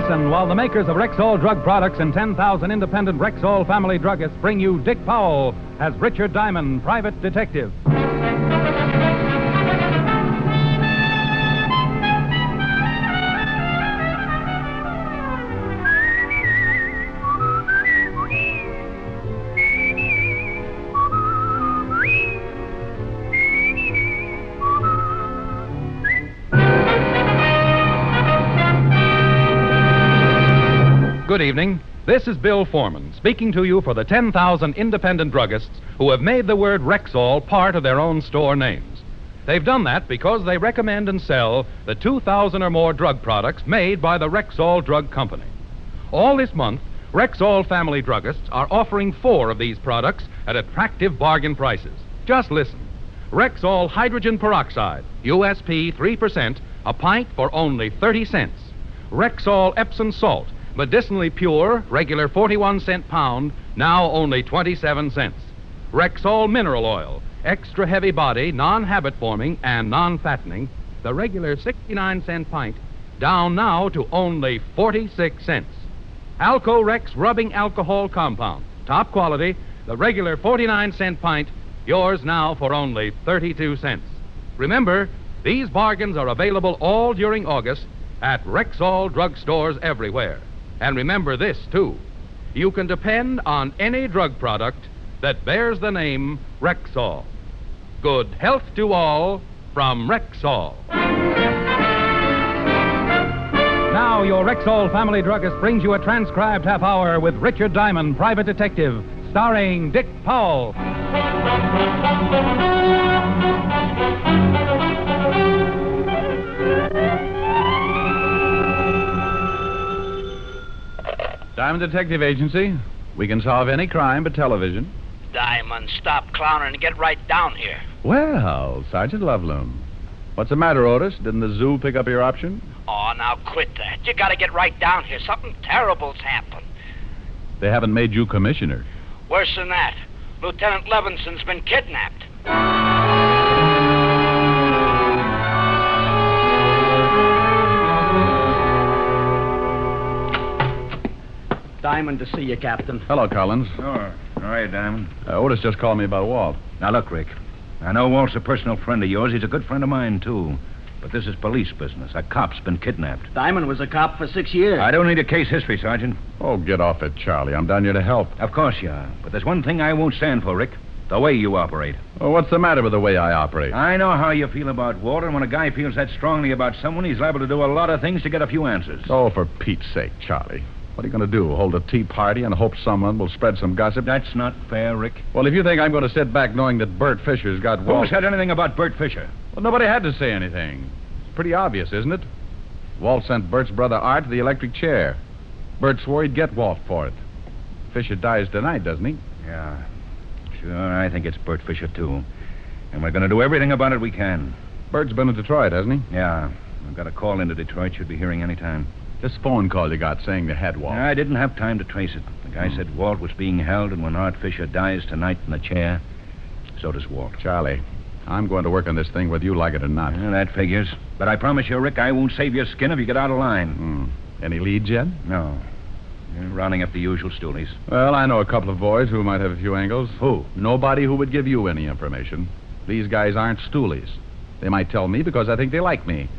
listen while the makers of Rexall drug products and 10,000 independent Rexall family druggists bring you Dick Powell as Richard Diamond, private detective. Good evening. This is Bill Foreman speaking to you for the 10,000 independent druggists who have made the word Rexall part of their own store names. They've done that because they recommend and sell the 2,000 or more drug products made by the Rexall Drug Company. All this month, Rexall family druggists are offering 4 of these products at attractive bargain prices. Just listen. Rexall Hydrogen Peroxide, USP 3%, a pint for only 30 cents. Rexall Epsom Salt, medicinally pure, regular 41-cent pound, now only 27 cents. Rexall Mineral Oil, extra heavy body, non-habit forming, and non-fattening, the regular 69-cent pint, down now to only 46 cents. Alco-Rex Rubbing Alcohol Compound, top quality, the regular 49-cent pint, yours now for only 32 cents. Remember, these bargains are available all during August at Rexall drugstores everywhere. And remember this, too. You can depend on any drug product that bears the name Rexall. Good health to all from Rexall. Now, your Rexall family druggist brings you a transcribed half hour with Richard Diamond, private detective, starring Dick Powell. Diamond Detective Agency. We can solve any crime but television. Diamond, stop clowning and get right down here. Well, Sergeant Loveloon. What's the matter, Otis? Didn't the zoo pick up your option? Oh, now quit that. You gotta get right down here. Something terrible's happened. They haven't made you commissioner. Worse than that. Lieutenant Levinson's been kidnapped. Diamond to see you, Captain. Hello, Collins. Oh, all right, Diamond. Otis just called me about Walt. Now, look, Rick. I know Walt's a personal friend of yours. He's a good friend of mine, too. But this is police business. A cop's been kidnapped. Diamond was a cop for 6 years. I don't need a case history, Sergeant. Oh, get off it, Charlie. I'm down here to help. Of course you are. But there's one thing I won't stand for, Rick. The way you operate. Oh, what's the matter with the way I operate? I know how you feel about Walt, and when a guy feels that strongly about someone, he's liable to do a lot of things to get a few answers. Oh, for Pete's sake, Charlie. What are you going to do? Hold a tea party and hope someone will spread some gossip? That's not fair, Rick. Well, if you think I'm going to sit back knowing that Bert Fisher's got Walt... Who said anything about Bert Fisher? Well, nobody had to say anything. It's pretty obvious, isn't it? Walt sent Bert's brother Art to the electric chair. Bert swore he'd get Walt for it. Fisher dies tonight, doesn't he? Yeah. Sure, I think it's Bert Fisher, too. And we're going to do everything about it we can. Bert's been in Detroit, hasn't he? Yeah. I've got a call into Detroit. Should be hearing any time. This phone call you got saying they had Walt. I didn't have time to trace it. The guy said Walt was being held, and when Art Fisher dies tonight in the chair, so does Walt. Charlie, I'm going to work on this thing whether you like it or not. Yeah, that figures. But I promise you, Rick, I won't save your skin if you get out of line. Any leads yet? No. You're rounding up the usual stoolies. Well, I know a couple of boys who might have a few angles. Who? Nobody who would give you any information. These guys aren't stoolies. They might tell me because I think they like me.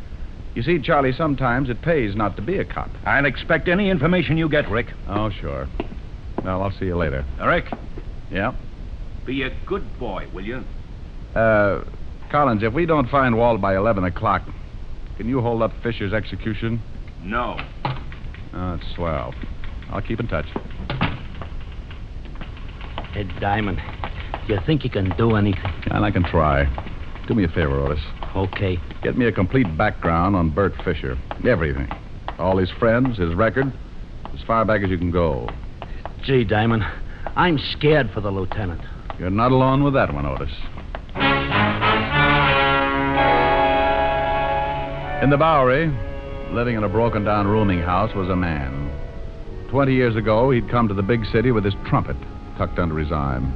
You see, Charlie, sometimes it pays not to be a cop. I'll expect any information you get, Rick. Oh, sure. Well, I'll see you later. Rick? Yeah? Be a good boy, will you? Collins, if we don't find Walt by 11 o'clock, can you hold up Fisher's execution? No. Oh, that's swell. I'll keep in touch. Hey, Diamond, do you think you can do anything? And I can try. Do me a favor, Otis. Okay. Get me a complete background on Bert Fisher. Everything. All his friends, his record, as far back as you can go. Gee, Diamond, I'm scared for the lieutenant. You're not alone with that one, Otis. In the Bowery, living in a broken-down rooming house, was a man. 20 years ago, he'd come to the big city with his trumpet tucked under his arm.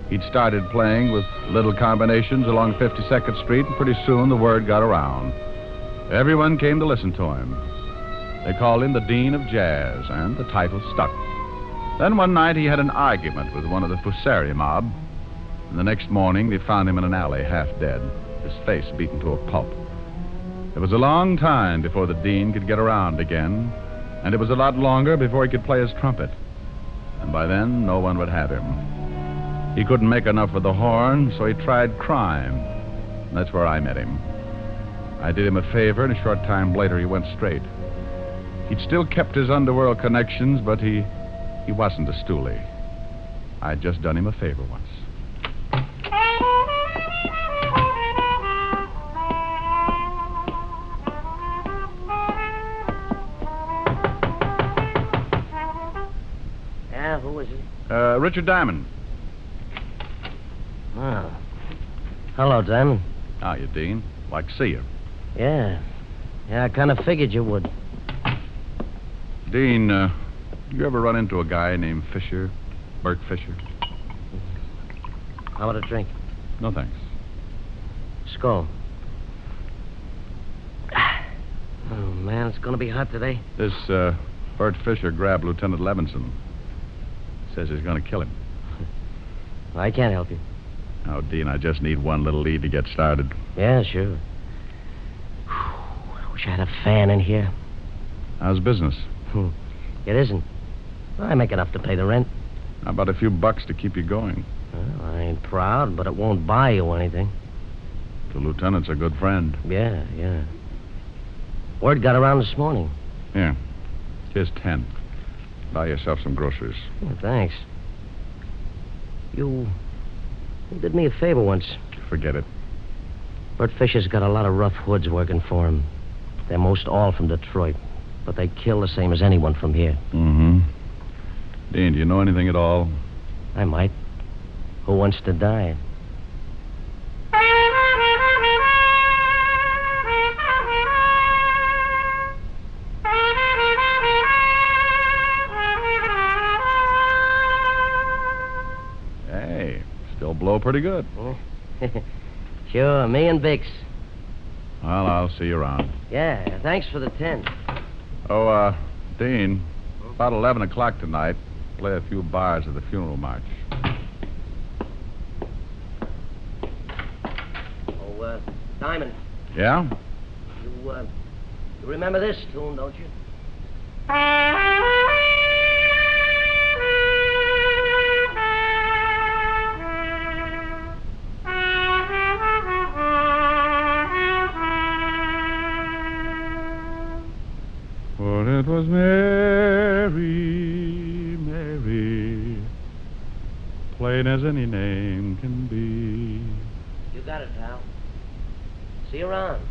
He'd started playing with little combinations along 52nd Street, and pretty soon the word got around. Everyone came to listen to him. They called him the Dean of Jazz, and the title stuck. Then one night he had an argument with one of the Fusari mob, and the next morning they found him in an alley, half dead, his face beaten to a pulp. It was a long time before the Dean could get around again, and it was a lot longer before he could play his trumpet. And by then, no one would have him. He couldn't make enough with the horn, so he tried crime. And that's where I met him. I did him a favor, and a short time later he went straight. He'd still kept his underworld connections, but he wasn't a stoolie. I'd just done him a favor once. Yeah, who is it? Richard Diamond. Oh. Hello, Diamond. How you, Dean? Like to see you. Yeah. Yeah, I kind of figured you would. Dean, you ever run into a guy named Fisher? Bert Fisher? How about a drink? No, thanks. Skull. Oh, man, it's going to be hot today. This, Bert Fisher grabbed Lieutenant Levinson. Says he's going to kill him. I can't help you. Oh, Dean, I just need one little lead to get started. Yeah, sure. I wish I had a fan in here. How's business? It isn't. I make enough to pay the rent. How about a few bucks to keep you going? Well, I ain't proud, but it won't buy you anything. The lieutenant's a good friend. Yeah. Word got around this morning. Here. Here's 10. Buy yourself some groceries. Oh, thanks. You did me a favor once. Forget it. Bert Fisher's got a lot of rough hoods working for him. They're most all from Detroit, but they kill the same as anyone from here. Mm-hmm. Dean, do you know anything at all? I might. Who wants to die? Hey, still blow pretty good. Sure, me and Bix. Well, I'll see you around. Yeah, thanks for the 10. Oh, Dean, about 11 o'clock tonight, play a few bars of the funeral march. Oh, Diamond, Yeah? you remember this tune, don't you? For it was Mary, Mary, plain as any name can be. You got it, pal. See you around.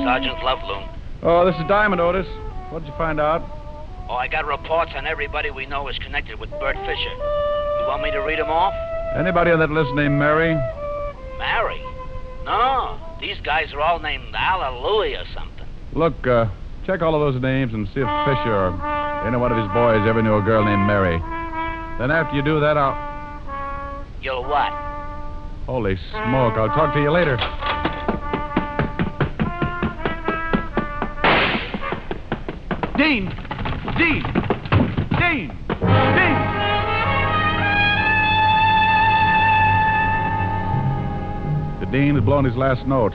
Sergeant Loveloon. Oh, this is Diamond, Otis. What'd you find out? Oh, I got reports on everybody we know is connected with Bert Fisher. You want me to read them off? Anybody on that list named Mary? Mary? No, these guys are all named Hallelujah or something. Look, check all of those names and see if Fisher or any one of his boys ever knew a girl named Mary. Then after you do that, You'll what? Holy smoke, I'll talk to you later. Dean! Dean! Dean! Dean! The Dean had blown his last note.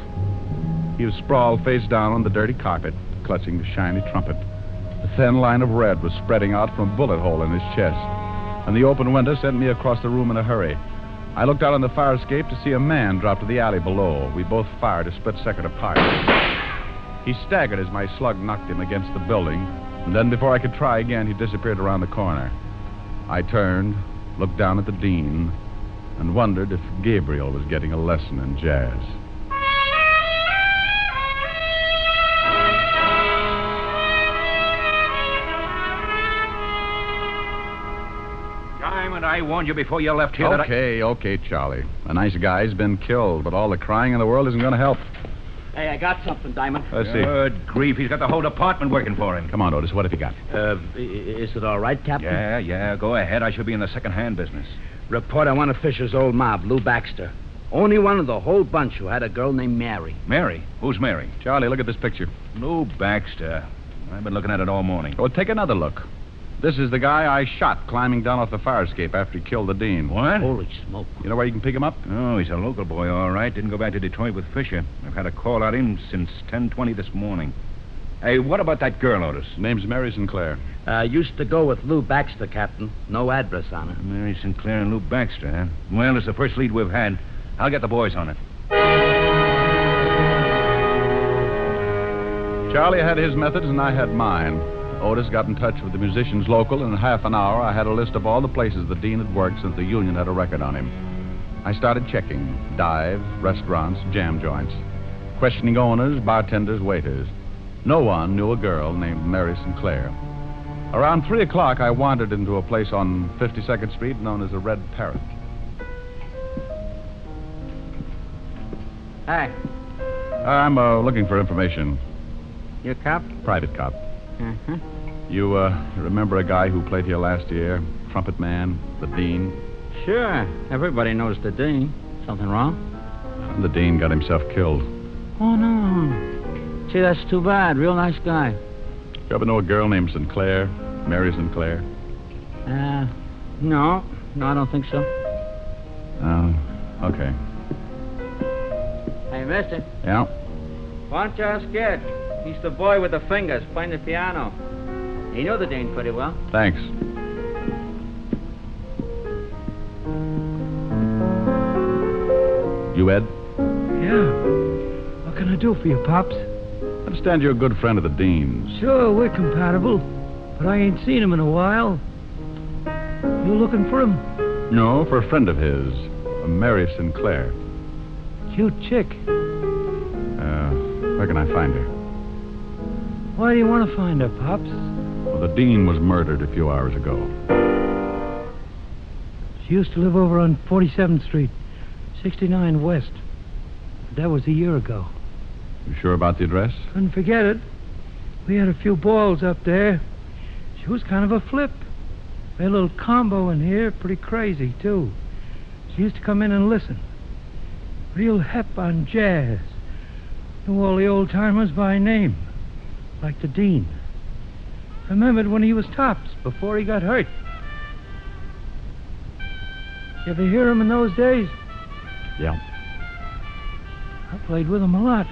He was sprawled face down on the dirty carpet, clutching the shiny trumpet. A thin line of red was spreading out from a bullet hole in his chest, and the open window sent me across the room in a hurry. I looked out on the fire escape to see a man drop to the alley below. We both fired a split second apart. He staggered as my slug knocked him against the building, and then before I could try again, he disappeared around the corner. I turned, looked down at the Dean, and wondered if Gabriel was getting a lesson in jazz. Diamond, I warned you before you left here Okay, Charlie. A nice guy's been killed, but all the crying in the world isn't going to help. Hey, I got something, Diamond. Let's see. Good grief, he's got the whole department working for him. Come on, Otis. What have you got? Is it all right, Captain? Yeah, go ahead. I should be in the second-hand business. Report on one of Fisher's old mob, Lou Baxter. Only one of the whole bunch who had a girl named Mary. Mary? Who's Mary? Charlie, look at this picture. Lou Baxter. I've been looking at it all morning. Well, take another look. This is the guy I shot climbing down off the fire escape after he killed the dean. What? Holy smoke. You know where you can pick him up? Oh, he's a local boy, all right. Didn't go back to Detroit with Fisher. I've had a call on him since 10:20 this morning. Hey, what about that girl, Otis? Name's Mary Sinclair. Used to go with Lou Baxter, Captain. No address on her. Mary Sinclair and Lou Baxter, huh? Well, it's the first lead we've had. I'll get the boys on it. Charlie had his methods and I had mine. Otis got in touch with the musicians local, and in half an hour I had a list of all the places the dean had worked since the union had a record on him. I started checking dives, restaurants, jam joints, questioning owners, bartenders, waiters. No one knew a girl named Mary Sinclair. Around 3 o'clock, I wandered into a place on 52nd Street known as the Red Parrot. Hey, I'm looking for information. you a cop? Private cop. Uh-huh. You remember a guy who played here last year? Trumpet man, the dean? Sure. Everybody knows the dean. Something wrong? The dean got himself killed. Oh, no. Gee, that's too bad. Real nice guy. You ever know a girl named Sinclair? Mary Sinclair? No. No, I don't think so. Oh, okay. Hey, mister. Yeah? Why don't you ask Ed? He's the boy with the fingers playing the piano. He knew the dean pretty well. Thanks. You, Ed? Yeah. What can I do for you, Pops? I understand you're a good friend of the dean's. Sure, we're compatible, but I ain't seen him in a while. You looking for him? No, for a friend of his, a Mary Sinclair. Cute chick. Where can I find her? Why do you want to find her, Pops? Well, the dean was murdered a few hours ago. She used to live over on 47th Street, 69 West. But that was a year ago. You sure about the address? Couldn't forget it. We had a few balls up there. She was kind of a flip. We had a little combo in here, pretty crazy, too. She used to come in and listen. Real hep on jazz. Knew all the old-timers by name, like the dean. Remembered when he was tops, before he got hurt. You ever hear him in those days? Yeah. I played with him a lot.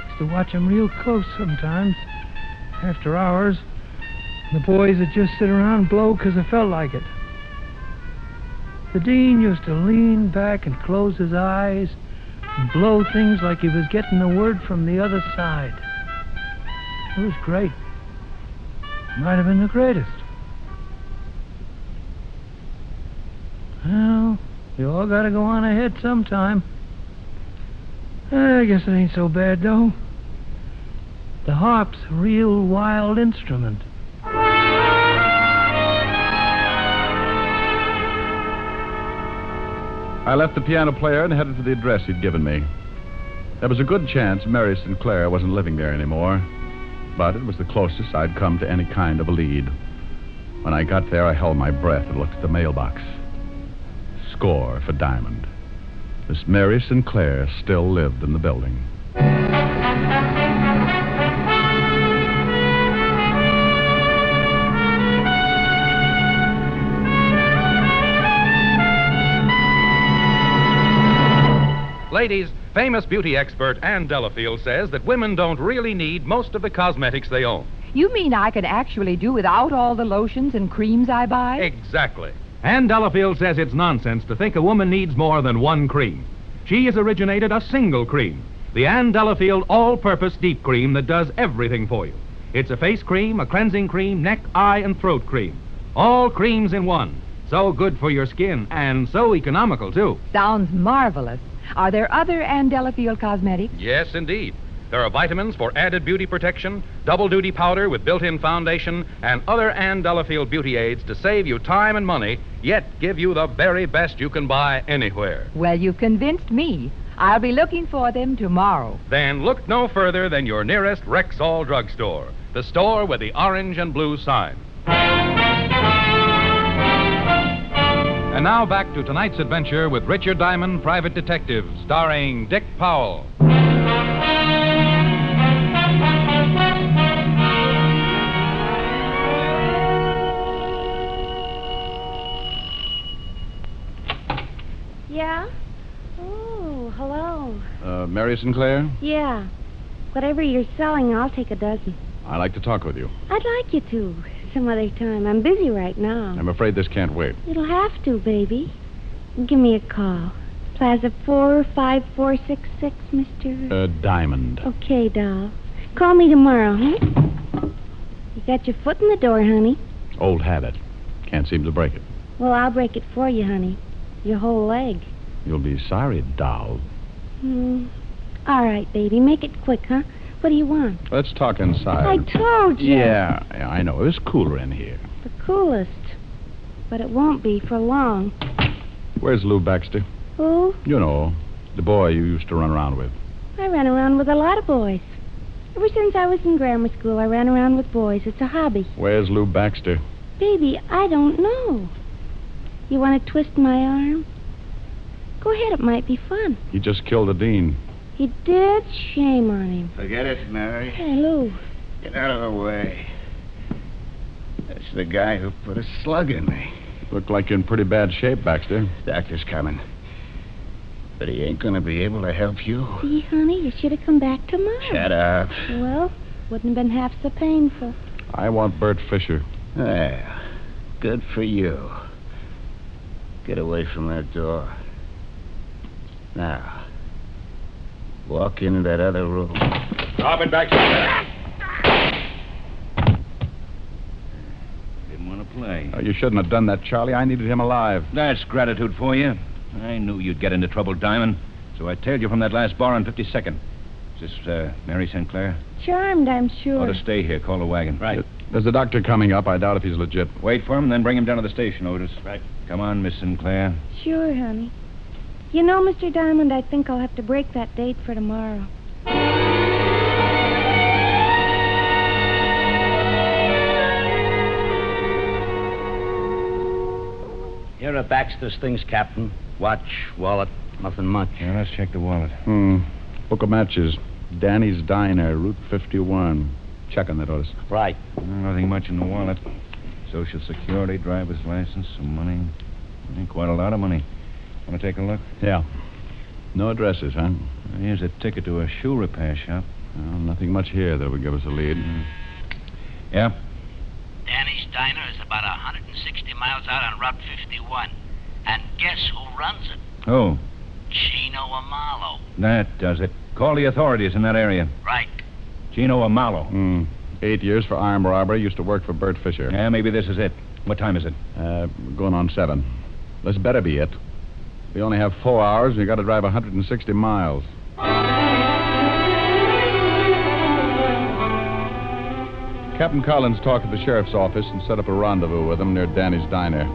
Used to watch him real close sometimes, after hours. The boys would just sit around and blow because it felt like it. The dean used to lean back and close his eyes and blow things like he was getting the word from the other side. It was great. Might have been the greatest. Well, you all gotta go on ahead sometime. I guess it ain't so bad, though. The harp's a real wild instrument. I left the piano player and headed for the address he'd given me. There was a good chance Mary Sinclair wasn't living there anymore, but it was the closest I'd come to any kind of a lead. When I got there, I held my breath and looked at the mailbox. Score for Diamond. Miss Mary Sinclair still lived in the building. Ladies, famous beauty expert Ann Delafield says that women don't really need most of the cosmetics they own. You mean I can actually do without all the lotions and creams I buy? Exactly. Ann Delafield says it's nonsense to think a woman needs more than one cream. She has originated a single cream, the Ann Delafield All-Purpose Deep Cream that does everything for you. It's a face cream, a cleansing cream, neck, eye, and throat cream. All creams in one. So good for your skin and so economical, too. Sounds marvelous. Are there other Ann Delafield cosmetics? Yes, indeed. There are vitamins for added beauty protection, double-duty powder with built-in foundation, and other Ann Delafield beauty aids to save you time and money, yet give you the very best you can buy anywhere. Well, you've convinced me. I'll be looking for them tomorrow. Then look no further than your nearest Rexall drugstore, the store with the orange and blue sign. And now back to tonight's adventure with Richard Diamond, Private Detective, starring Dick Powell. Yeah? Oh, hello. Mary Sinclair? Yeah. Whatever you're selling, I'll take a dozen. I'd like to talk with you. I'd like you to. Some other time. I'm busy right now. I'm afraid this can't wait. It'll have to, baby. Give me a call. Plaza 45466, Mr. Diamond. Okay, doll. Call me tomorrow, huh? You got your foot in the door, honey. Old habit. Can't seem to break it. Well, I'll break it for you, honey. Your whole leg. You'll be sorry, doll. All right, baby. Make it quick, huh? What do you want? Let's talk inside. I told you. Yeah, I know. It's cooler in here. The coolest. But it won't be for long. Where's Lou Baxter? Who? You know, the boy you used to run around with. I ran around with a lot of boys. Ever since I was in grammar school, I ran around with boys. It's a hobby. Where's Lou Baxter? Baby, I don't know. You want to twist my arm? Go ahead, it might be fun. He just killed the dean. He did? Shame on him. Forget it, Mary. Hey, Lou. Get out of the way. That's the guy who put a slug in me. Look like you're in pretty bad shape, Baxter. Doctor's coming. But he ain't gonna be able to help you. See, honey, you should have come back tomorrow. Shut up. Well, wouldn't have been half so painful. I want Bert Fisher. Well, good for you. Get away from that door. Now, walk into that other room. Drop it back there. Didn't want to play. You shouldn't have done that, Charlie. I needed him alive. That's gratitude for you. I knew you'd get into trouble, Diamond. So I tailed you from that last bar on 52nd. Is this, Mary Sinclair? Charmed, I'm sure. Ought to stay here. Call the wagon. Right. There's a doctor coming up. I doubt if he's legit. Wait for him, then bring him down to the station, Otis. Right. Come on, Miss Sinclair. Sure, honey. You know, Mr. Diamond, I think I'll have to break that date for tomorrow. Here are Baxter's things, Captain. Watch, wallet, nothing much. Yeah, let's check the wallet. Book of matches. Danny's Diner, Route 51. Check on that, Otis. Right. Nothing much in the wallet. Social Security, driver's license, some money. Quite a lot of money. Want to take a look? Yeah. No addresses, huh? Here's a ticket to a shoe repair shop. Well, nothing much here that would give us a lead. Yeah? Danny's Diner is about 160 miles out on Route 51. And guess who runs it? Oh, Chino Amalo. that does it. Call the authorities in that area. Right. Gino Amalo. 8 years for armed robbery. Used to work for Bert Fisher. Yeah, maybe this is it. What time is it? Going on 7. This better be it. We only have 4 hours, and you got to drive 160 miles. Captain Collins talked at the sheriff's office and set up a rendezvous with him near Danny's Diner.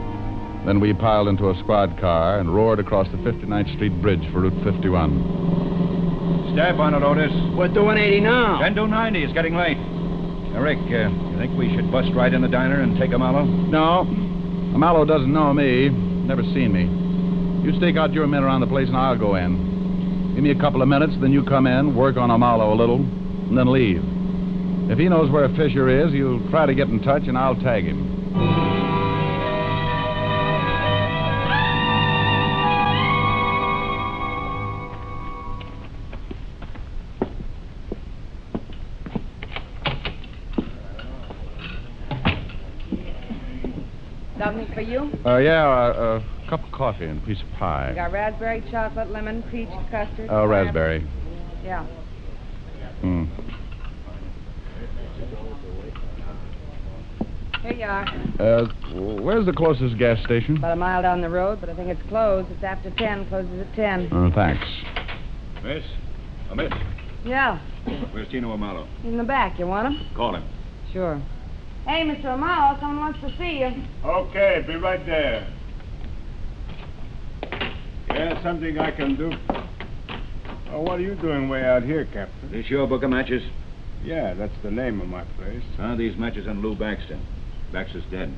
Then we piled into a squad car and roared across the 59th Street Bridge for Route 51. Step on it, Otis. We're doing 80 now. 10 to 90. It's getting late. Now, Rick, you think we should bust right in the diner and take Amalo? No. Amalo doesn't know me. Never seen me. You stake out your men around the place and I'll go in. Give me a couple of minutes, then you come in, work on Amalo a little, and then leave. If he knows where Fisher is, he'll try to get in touch and I'll tag him. Something for you? A cup of coffee and a piece of pie. Got raspberry, chocolate, lemon, peach, custard. Oh, raspberry. Yeah. Here you are. Where's the closest gas station? About a mile down the road, but I think it's closed. It's after 10. Closes at 10. Thanks. Miss? Miss? Yeah. Where's Gino Amalo? In the back. You want him? Call him. Sure. Hey, Mr. Amalo, someone wants to see you. Okay, be right there. Yeah, something I can do. Well, what are you doing way out here, Captain? This your book of matches? Yeah, that's the name of my place. Found these matches on Lou Baxter. Baxter's dead.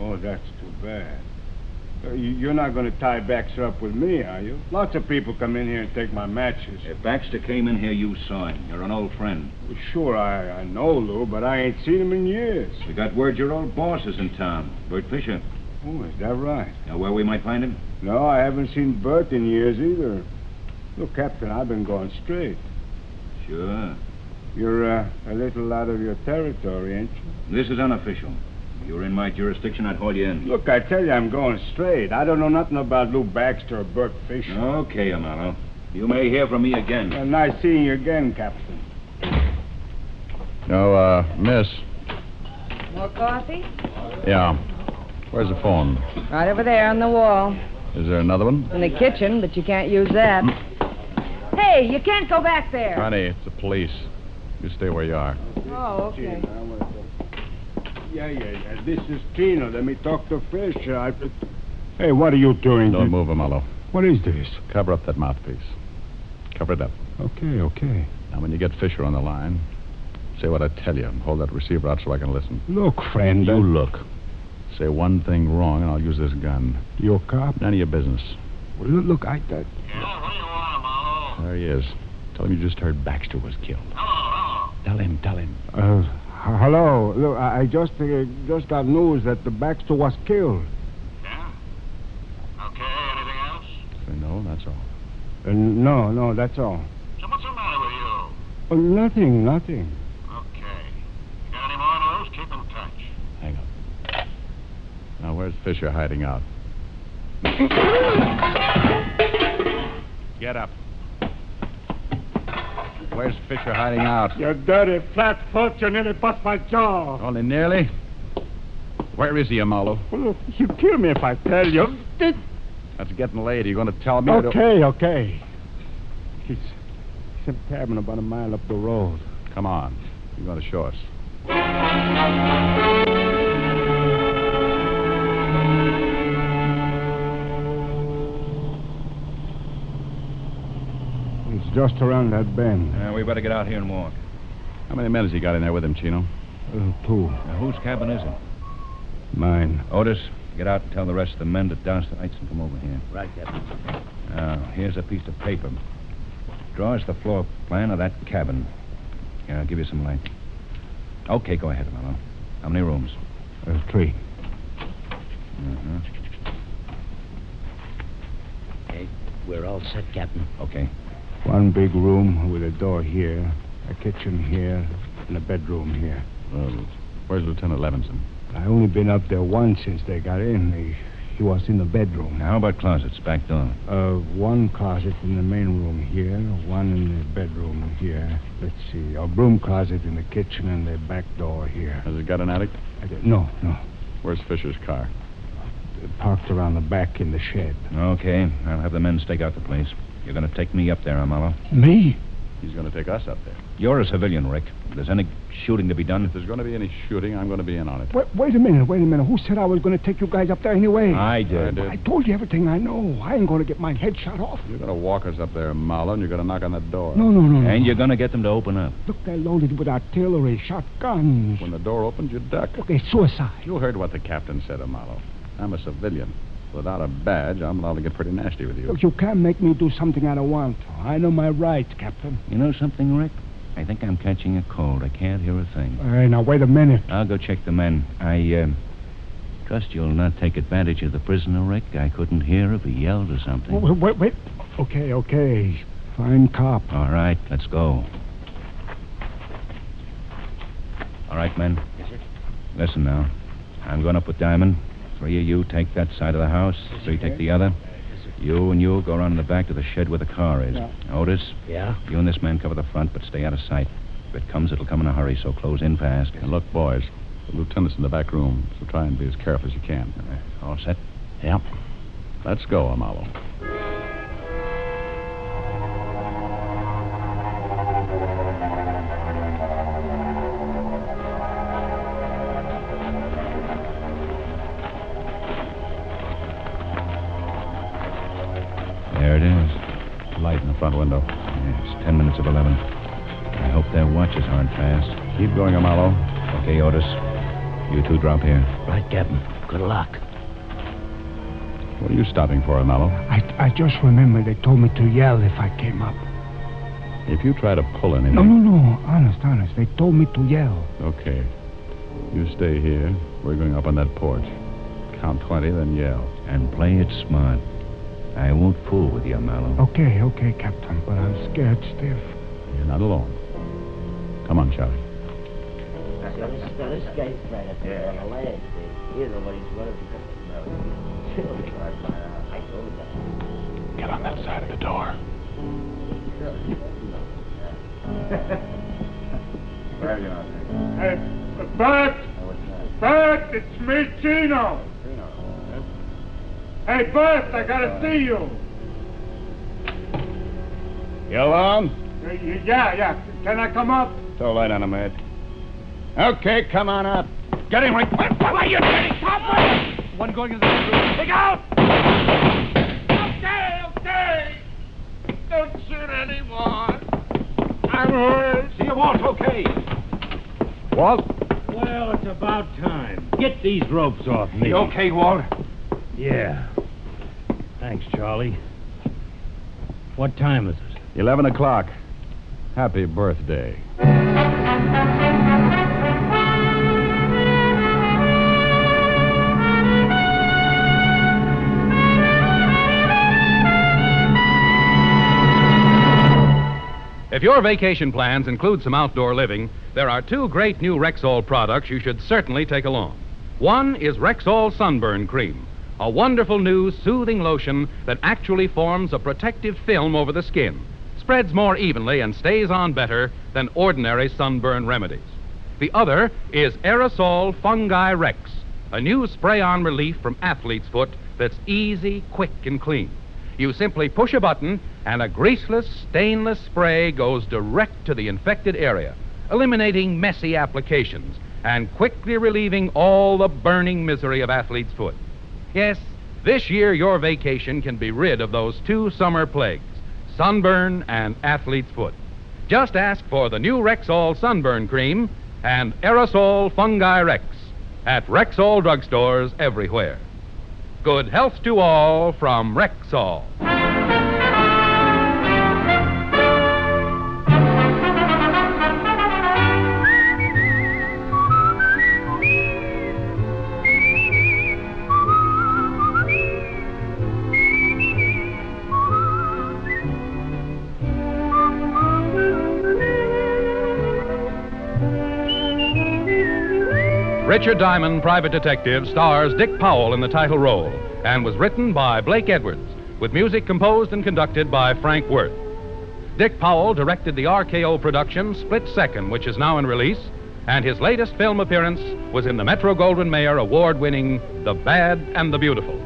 Oh, that's too bad. You're not going to tie Baxter up with me, are you? Lots of people come in here and take my matches. If Baxter came in here, you saw him. You're an old friend. Well, sure, I know Lou, but I ain't seen him in years. We got word your old boss is in town, Bert Fisher. Oh, is that right? Know where we might find him? No, I haven't seen Bert in years either. Look, Captain, I've been going straight. Sure. You're a little out of your territory, ain't you? This is unofficial. If you were in my jurisdiction, I'd haul you in. Look, I tell you, I'm going straight. I don't know nothing about Lou Baxter or Bert Fisher. Okay, Amaro. You may hear from me again. Well, nice seeing you again, Captain. No, miss. More coffee? Yeah. Where's the phone? Right over there on the wall. Is there another one? In the kitchen, but you can't use that. Hey, you can't go back there. Honey, it's the police. You stay where you are. Oh, okay. Yeah. This is Tino. Let me talk to Fisher. Hey, what are you doing? Don't move, Amalo. What is this? Cover up that mouthpiece. Cover it up. Okay. Now, when you get Fisher on the line, say what I tell you. Hold that receiver out so I can listen. Look, friend. You look. Say one thing wrong, and I'll use this gun. You a cop? None of your business. Well, look, I... Yeah, what do you want, Marlowe? There he is. Tell him you just heard Baxter was killed. Hello. Tell him. Hello. Look, I just got news that the Baxter was killed. Yeah? Okay, anything else? Say no, that's all. No, that's all. So what's the matter with you? Oh, nothing. Okay. You got any more news? Keep in touch. Hang on. Now, where's Fisher hiding out? Get up. Where's Fisher hiding out? You dirty flat-foot, you nearly bust my jaw. Only nearly? Where is he, Amalo? Well, look, you kill me if I tell you. That's getting late. Are you going to tell me? Okay. He's in a cabin about a mile up the road. Come on. You're going to show us. It's just around that bend. We better get out here and walk. How many men has he got in there with him, Chino? 2. Now, whose cabin is it? Mine. Otis, get out and tell the rest of the men to douse the lights and come over here. Right, Captain. Now, here's a piece of paper. Draw us the floor plan of that cabin. Here, I'll give you some light. Okay, go ahead, Marlowe. How many rooms? 3. Uh-huh. Okay, we're all set, Captain. Okay. One big room with a door here, a kitchen here, and a bedroom here. Well, where's Lieutenant Levinson? I only been up there once since they got in. He was in the bedroom. Now, how about closets, back door? One closet in the main room here, one in the bedroom here. Let's see, a broom closet in the kitchen and the back door here. Has it got an attic? No. Where's Fisher's car? Parked around the back in the shed. Okay, I'll have the men stake out the place. You're going to take me up there, Amalo. Me? He's going to take us up there. You're a civilian, Rick. If there's any shooting to be done... If there's going to be any shooting, I'm going to be in on it. Wait a minute. Who said I was going to take you guys up there anyway? I did. I told you everything I know. I ain't going to get my head shot off. You're going to walk us up there, Marlowe, and you're going to knock on the door. No. And you're going to get them to open up. Look, they're loaded with artillery, shotguns. When the door opens, you duck. Look, it's suicide. You heard what the captain said, Marlowe. I'm a civilian. Without a badge, I'm allowed to get pretty nasty with you. Look, you can't make me do something I don't want. I know my rights, Captain. You know something, Rick? I think I'm catching a cold. I can't hear a thing. All right, now, wait a minute. I'll go check the men. I trust you'll not take advantage of the prisoner, Rick. I couldn't hear if he yelled or something. Wait. Okay. Fine cop. All right, let's go. All right, men. Yes, sir. Listen now. I'm going up with Diamond. 3 of you take that side of the house. 3 take the other. You and you go around in the back to the shed where the car is. Yeah. Otis? Yeah? You and this man cover the front, but stay out of sight. If it comes, it'll come in a hurry, so close in fast. And look, boys, the lieutenant's in the back room, so try and be as careful as you can. All set? Yep. Let's go, Amalo. There it is. Light in the front window. It's 10 minutes of 11. I hope their watches aren't fast. Keep going, Amalo. Okay, Otis. You two drop here. Right, Captain. Good luck. What are you stopping for, Amalo? I just remember they told me to yell if I came up. If you try to pull anything... No. Honest. They told me to yell. Okay. You stay here. We're going up on that porch. Count 20, then yell. And play it smart. I won't fool with you, Mallow. Okay, Captain, but I'm scared stiff. You're not alone. Come on, Charlie. This guy's right up there on the ledge. He's the one who's running I told you. Get on that side of the door. Hey, Bert! Bert, it's me, Chino! Hey, Bert, I gotta see you! You alone? Yeah. Can I come up? It's all right on him, Ed. Okay, come on up. Get him right. What are you doing? Stop! One going into the room. Take out! Okay. Don't shoot anyone. I'm hurt. See you, Walt. Okay. Walt? Well, it's about time. Get these ropes off me. You okay, Walt? Yeah. Thanks, Charlie. What time is it? 11 o'clock. Happy birthday. If your vacation plans include some outdoor living, there are two great new Rexall products you should certainly take along. One is Rexall Sunburn Cream, a wonderful new soothing lotion that actually forms a protective film over the skin, spreads more evenly and stays on better than ordinary sunburn remedies. The other is Aerosol Fungi Rex, a new spray-on relief from athlete's foot that's easy, quick, and clean. You simply push a button, and a greaseless, stainless spray goes direct to the infected area, eliminating messy applications and quickly relieving all the burning misery of athlete's foot. Yes, this year your vacation can be rid of those two summer plagues, sunburn and athlete's foot. Just ask for the new Rexall Sunburn Cream and Aerosol Fungi Rex at Rexall drugstores everywhere. Good health to all from Rexall. Richard Diamond, Private Detective, stars Dick Powell in the title role and was written by Blake Edwards, with music composed and conducted by Frank Worth. Dick Powell directed the RKO production Split Second, which is now in release, and his latest film appearance was in the Metro-Goldwyn-Mayer award-winning The Bad and the Beautiful.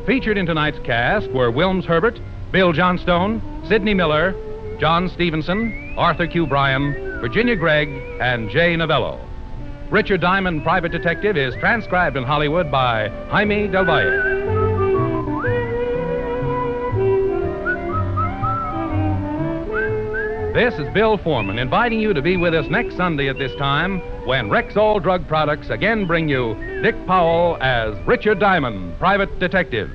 Featured in tonight's cast were Wilms Herbert, Bill Johnstone, Sidney Miller, John Stevenson, Arthur Q. Bryan, Virginia Gregg, and Jay Novello. Richard Diamond, Private Detective, is transcribed in Hollywood by Jaime Del Valle. This is Bill Foreman inviting you to be with us next Sunday at this time when Rexall Drug Products again bring you Dick Powell as Richard Diamond, Private Detective.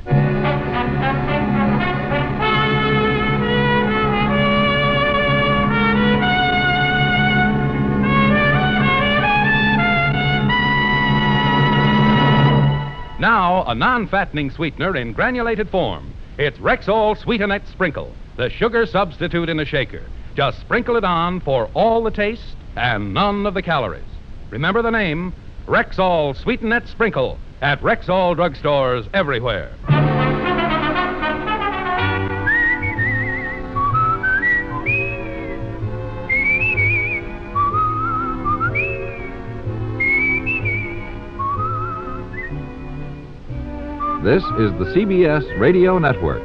Now, a non-fattening sweetener in granulated form. It's Rexall Sweetenette Sprinkle, the sugar substitute in a shaker. Just sprinkle it on for all the taste and none of the calories. Remember the name, Rexall Sweetenette Sprinkle, at Rexall drugstores everywhere. This is the CBS Radio Network.